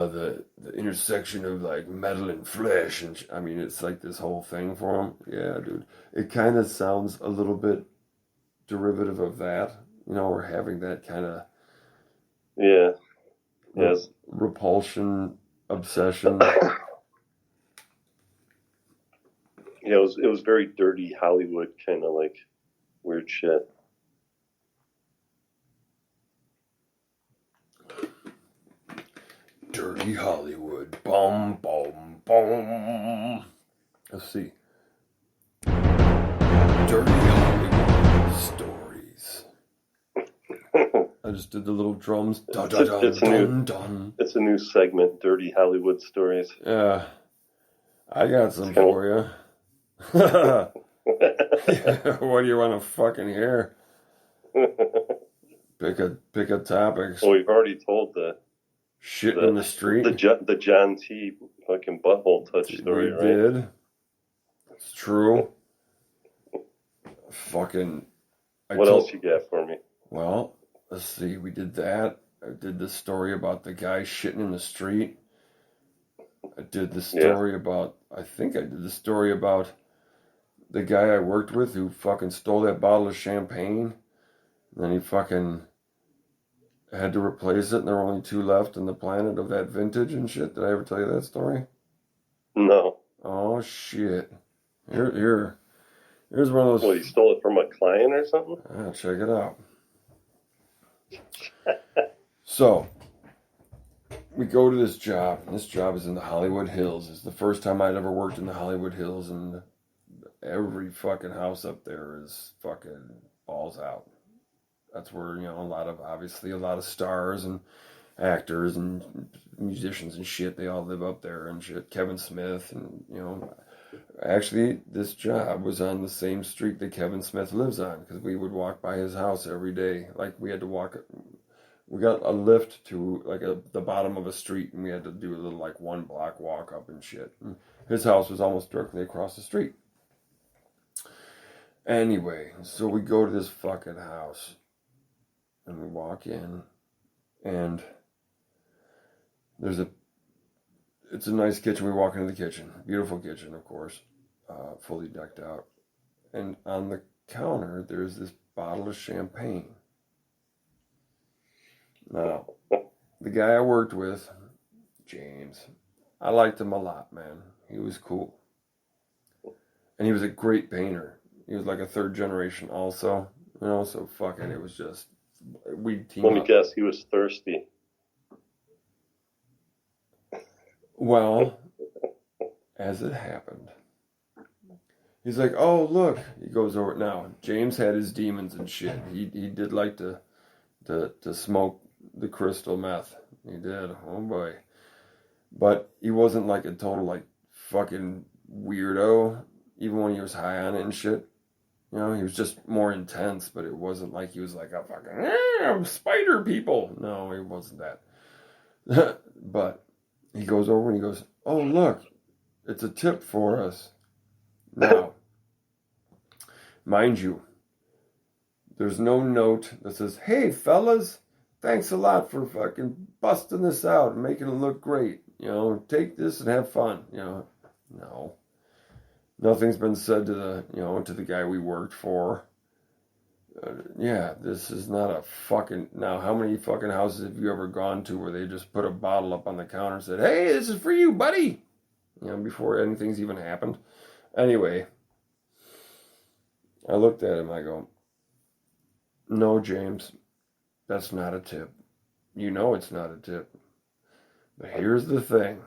the intersection of like metal and flesh, and I mean, it's like this whole thing for him. Yeah, dude. It kind of sounds a little bit derivative of that, or having that kind of Yeah. Yes. repulsion, obsession. Yeah, it was very dirty Hollywood kind of like weird shit. Dirty Hollywood. Boom, boom, boom. Let's see. Dirty Hollywood stories. I just did the little drums. Dun, dun, dun, It's a dun, dun. It's a new segment, Dirty Hollywood Stories. Yeah, I got some Kind for you. What do you want to fucking hear? Pick a topic. Well, we've already told the Shit in the street. the John T. fucking butthole touch story, We right? did. It's true. Fucking. What else you got for me? Well, let's see. We did that. I did the story about the guy shitting in the street. I did the story about. I think I did the story about the guy I worked with who fucking stole that bottle of champagne. And then he fucking had to replace it, and there were only 2 left in the planet of that vintage and shit. Did I ever tell you that story? No. Oh shit! Here's one of those. What, he stole it from a client or something? Ah, check it out. So, we go to this job. And this job is in the Hollywood Hills. It's the first time I'd ever worked in the Hollywood Hills, and every fucking house up there is fucking balls out. That's where, obviously a lot of stars and actors and musicians and shit, they all live up there and shit. Kevin Smith and, actually this job was on the same street that Kevin Smith lives on, because we would walk by his house every day. Like, we had to walk, we got a lift to like the bottom of a street, and we had to do a little like 1 block walk up and shit. And his house was almost directly across the street. Anyway, so we go to this fucking house, and we walk in, and it's a nice kitchen. We walk into the kitchen, beautiful kitchen, of course, fully decked out. And on the counter, there's this bottle of champagne. Now, the guy I worked with, James, I liked him a lot, man. He was cool. And he was a great painter. He was like a 3rd generation also, so fucking, it was just, we teamed up. Let me guess, he was thirsty. Well, as it happened, he's like, oh, look. He goes over. Now, James had his demons and shit. He did like to smoke the crystal meth. He did. Oh, boy. But he wasn't like a total, like, fucking weirdo, even when he was high on it and shit. He was just more intense, but it wasn't like he was like a fucking, spider people. No, he wasn't that. But he goes over and he goes, oh, look, it's a tip for us. Now, mind you, there's no note that says, hey, fellas, thanks a lot for fucking busting this out and making it look great. Take this and have fun. No. Nothing's been said to the guy we worked for. Yeah, this is not a fucking... Now, how many fucking houses have you ever gone to where they just put a bottle up on the counter and said, hey, this is for you, buddy? Before anything's even happened. Anyway, I looked at him, I go, no, James, that's not a tip. You know it's not a tip. But here's the thing.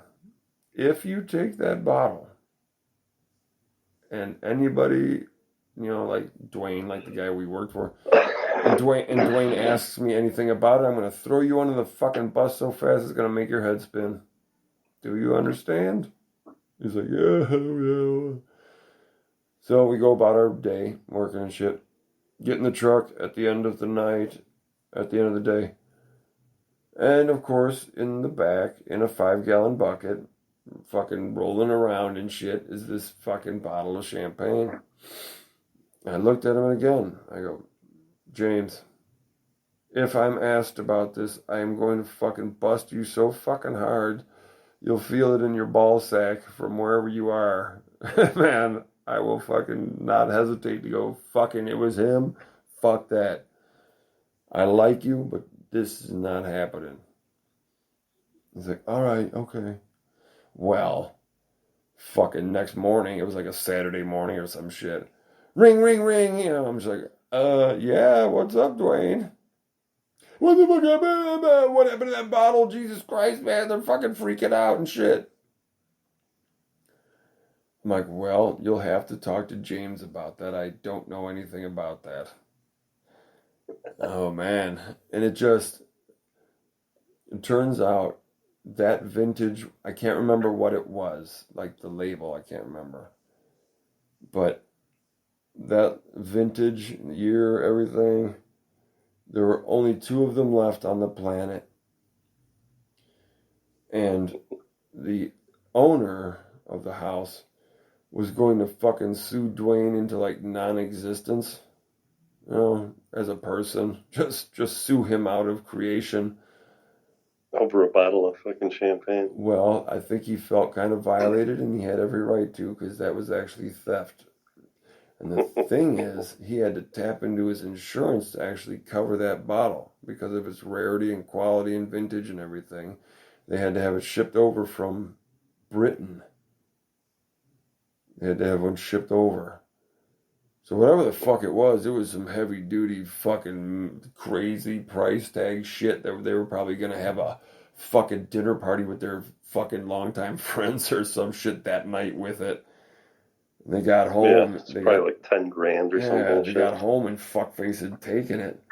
If you take that bottle, and anybody, like Dwayne, like the guy we worked for, and Dwayne asks me anything about it, I'm going to throw you under the fucking bus so fast it's going to make your head spin. Do you understand? He's like, yeah. So we go about our day, working and shit. Get in the truck at the end of the night, at the end of the day. And, of course, in the back, in a 5-gallon bucket, fucking rolling around and shit, is this fucking bottle of champagne. I looked at him again. I go, James, if I'm asked about this, I am going to fucking bust you so fucking hard, you'll feel it in your ball sack from wherever you are. Man, I will fucking not hesitate to go, fucking, it was him. Fuck that. I like you, but this is not happening. He's like, all right, okay. Well, fucking next morning, it was like a Saturday morning or some shit. Ring, ring, ring. You know, I'm just like, yeah, what's up, Dwayne? What the fuck happened? What happened to that bottle? Jesus Christ, man, they're fucking freaking out and shit. I'm like, well, you'll have to talk to James about that. I don't know anything about that. Oh, man. And it turns out that vintage, I can't remember what it was, like the label, I can't remember. But that vintage year, everything, there were only 2 of them left on the planet. And the owner of the house was going to fucking sue Dwayne into like non-existence, you know, as a person. Just sue him out of creation. Over a bottle of fucking champagne. Well, I think he felt kind of violated, and he had every right to, because that was actually theft. And the thing is, he had to tap into his insurance to actually cover that bottle because of its rarity and quality and vintage and everything. They had to have it shipped over from Britain. They had to have one shipped over. So whatever the fuck it was some heavy duty fucking crazy price tag shit that they were probably going to have a fucking dinner party with their fucking longtime friends or some shit that night with it. And they got home. Yeah, it's probably like 10 grand or something. Yeah, they got home and fuckface had taken it.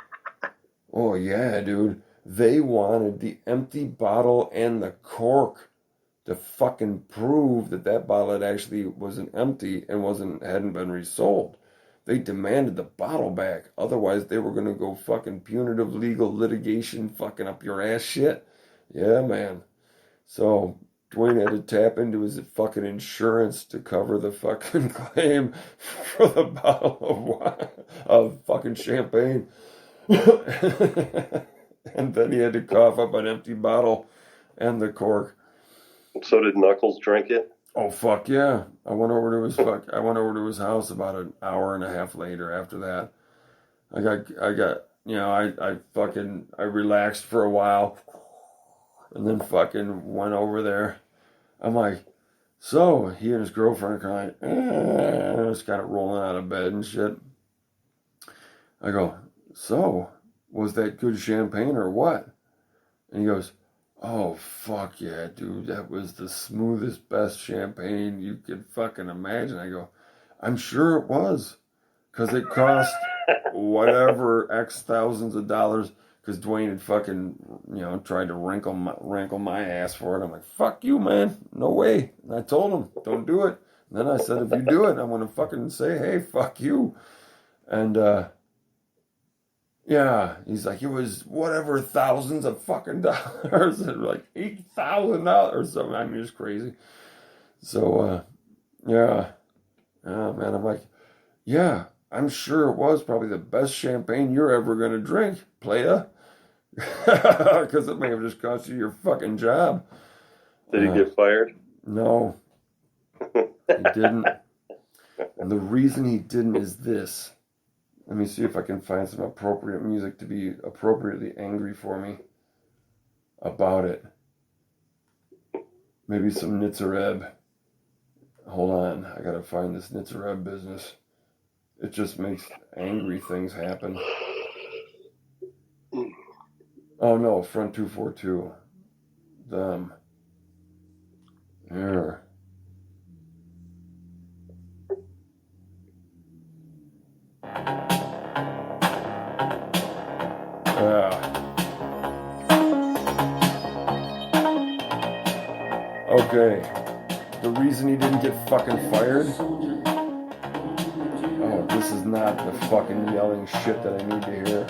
Oh yeah, dude. They wanted the empty bottle and the cork to fucking prove that bottle had actually wasn't empty and hadn't been resold. They demanded the bottle back. Otherwise, they were gonna go fucking punitive legal litigation, fucking up your ass shit. Yeah, man. So Dwayne had to tap into his fucking insurance to cover the fucking claim for the bottle of wine, of fucking champagne. And then he had to cough up an empty bottle and the cork. So did Knuckles drink it? Oh fuck yeah! I went over to his house about an hour and a half later. After that, I got you know I relaxed for a while, and then fucking went over there. I'm like, so he and his girlfriend are kind of just kind of rolling out of bed and shit. I go, so was that good champagne or what? And he goes, oh, fuck yeah, dude. That was the smoothest, best champagne you could fucking imagine. I go, I'm sure it was. Because it cost whatever X thousands of dollars. Because Dwayne had fucking, tried to wrinkle my ass for it. I'm like, fuck you, man. No way. And I told him, don't do it. And then I said, if you do it, I'm going to fucking say, hey, fuck you. And, yeah, he's like, it was whatever thousands of fucking dollars, like $8,000 or something. I mean, it's crazy. So, yeah. Oh, man, I'm like, yeah, I'm sure it was probably the best champagne you're ever going to drink, playa. Because it may have just cost you your fucking job. Did he get fired? No, he didn't. And the reason he didn't is this. Let me see if I can find some appropriate music to be appropriately angry for me about it. Maybe some Nitzareb. Hold on, I gotta find this Nitzareb business. It just makes angry things happen. Oh no, Front 242. Them. There. Okay. The reason he didn't get fucking fired? Oh, this is not the fucking yelling shit that I need to hear.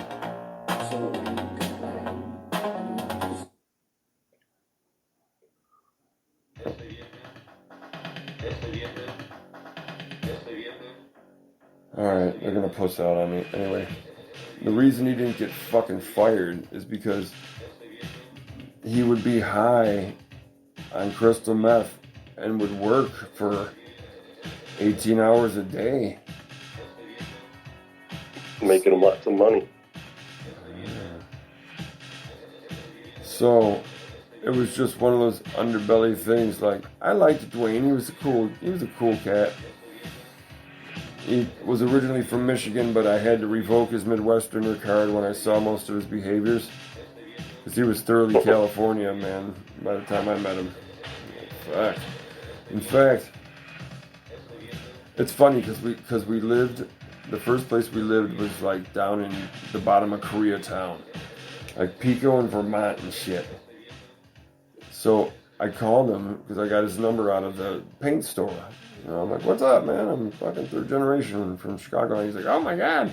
Alright, they're gonna post out on me. Anyway. The reason he didn't get fucking fired is because he would be high on crystal meth and would work for 18 hours a day. Making him lots of money. So it was just one of those underbelly things. Like, I liked Dwayne. He was a cool cat. He was originally from Michigan, but I had to revoke his Midwesterner card when I saw most of his behaviors. Because he was thoroughly California, man, by the time I met him. In fact, it's funny because we lived, the first place we lived was like down in the bottom of Koreatown. Like Pico in Vermont and shit. So I called him because I got his number out of the paint store. You know, I'm like, what's up, man? I'm fucking third generation from Chicago. And he's like, oh my God.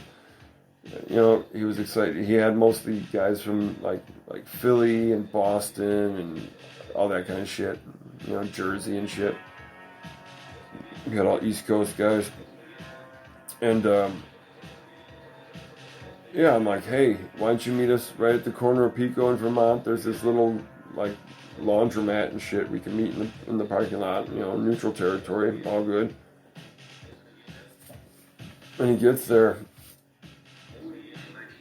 You know, he was excited. He had mostly guys from like Philly and Boston and all that kind of shit. You know, Jersey and shit. We had all East Coast guys. And yeah, I'm like, hey, why don't you meet us right at the corner of Pico in Vermont? There's this little like laundromat and shit. We can meet in the parking lot, you know, neutral territory, all good. And he gets there,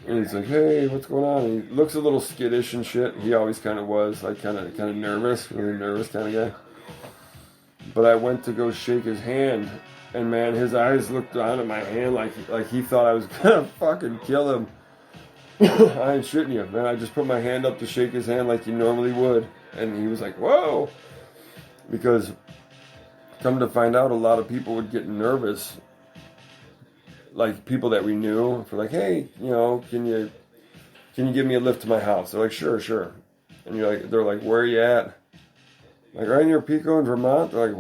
and he's like, hey, what's going on? And he looks a little skittish and shit. He always kind of was, like, kind of nervous, really nervous kind of guy. But I went to go shake his hand, and man, his eyes looked down at my hand like he thought I was gonna fucking kill him. I ain't shitting you, man. I just put my hand up to shake his hand like you normally would. And he was like, whoa. Because, come to find out, a lot of people would get nervous. Like, people that we knew. For like, hey, you know, can you give me a lift to my house? They're like, sure. And they're like, where are you at? Like, right near Pico in Vermont? They're like,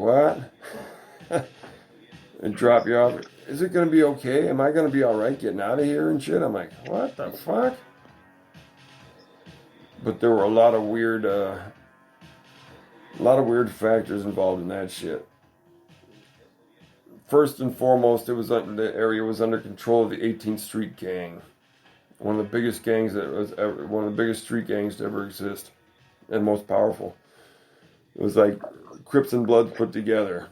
what? And drop you off. Is it going to be okay? Am I going to be alright getting out of here and shit? I'm like, what the fuck? But there were a lot of weird factors involved in that shit. First and foremost, the area was under control of the 18th Street Gang. One of the biggest street gangs to ever exist. And most powerful. It was like Crips and Bloods put together.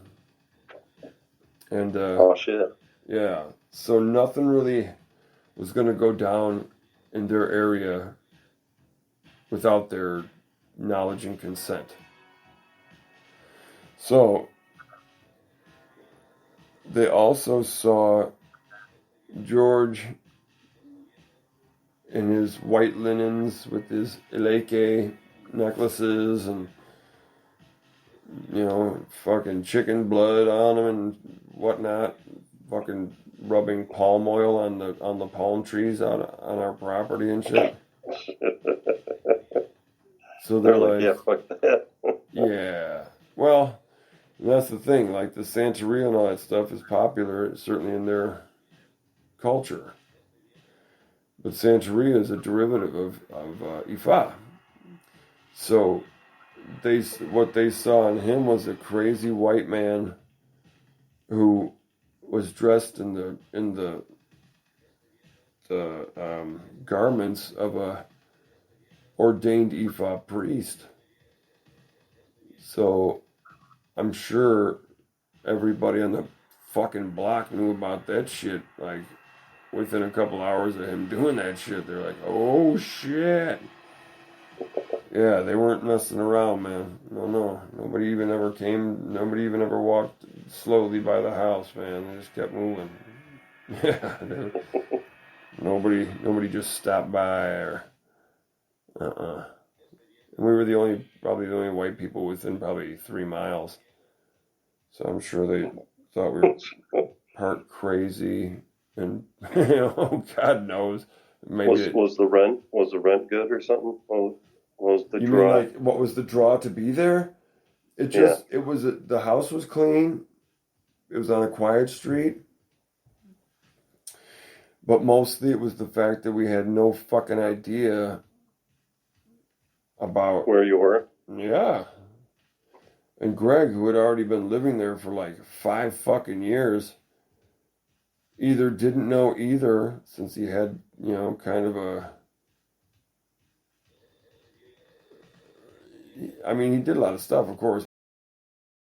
And oh shit. Yeah. So nothing really was going to go down in their area without their knowledge and consent. So they also saw George in his white linens with his Eleke necklaces and, you know, fucking chicken blood on him and whatnot, fucking rubbing palm oil on the palm trees on our property and shit. So they're like, yeah, fuck that. Yeah. Well, that's the thing. Like, the Santeria and all that stuff is popular, certainly in their culture. But Santeria is a derivative of Ifa. So what they saw in him was a crazy white man who was dressed in the garments of a ordained Ifa priest. So I'm sure everybody on the fucking block knew about that shit. Like, within a couple hours of him doing that shit, they're like, oh shit. Yeah, they weren't messing around, man. No. Nobody even ever walked slowly by the house, man. They just kept moving. Yeah, nobody just stopped by or And we were probably the only white people within probably 3 miles. So I'm sure they thought we were part crazy and, you know, God knows. Maybe was the rent good or something? What was the you draw? mean like what was the draw to be there? The house was clean. It was on a quiet street. But mostly it was the fact that we had no fucking idea about where you were. Yeah. And Greg, who had already been living there for like 5 fucking years, either didn't know either, since he had, kind of a. I mean, he did a lot of stuff, of course,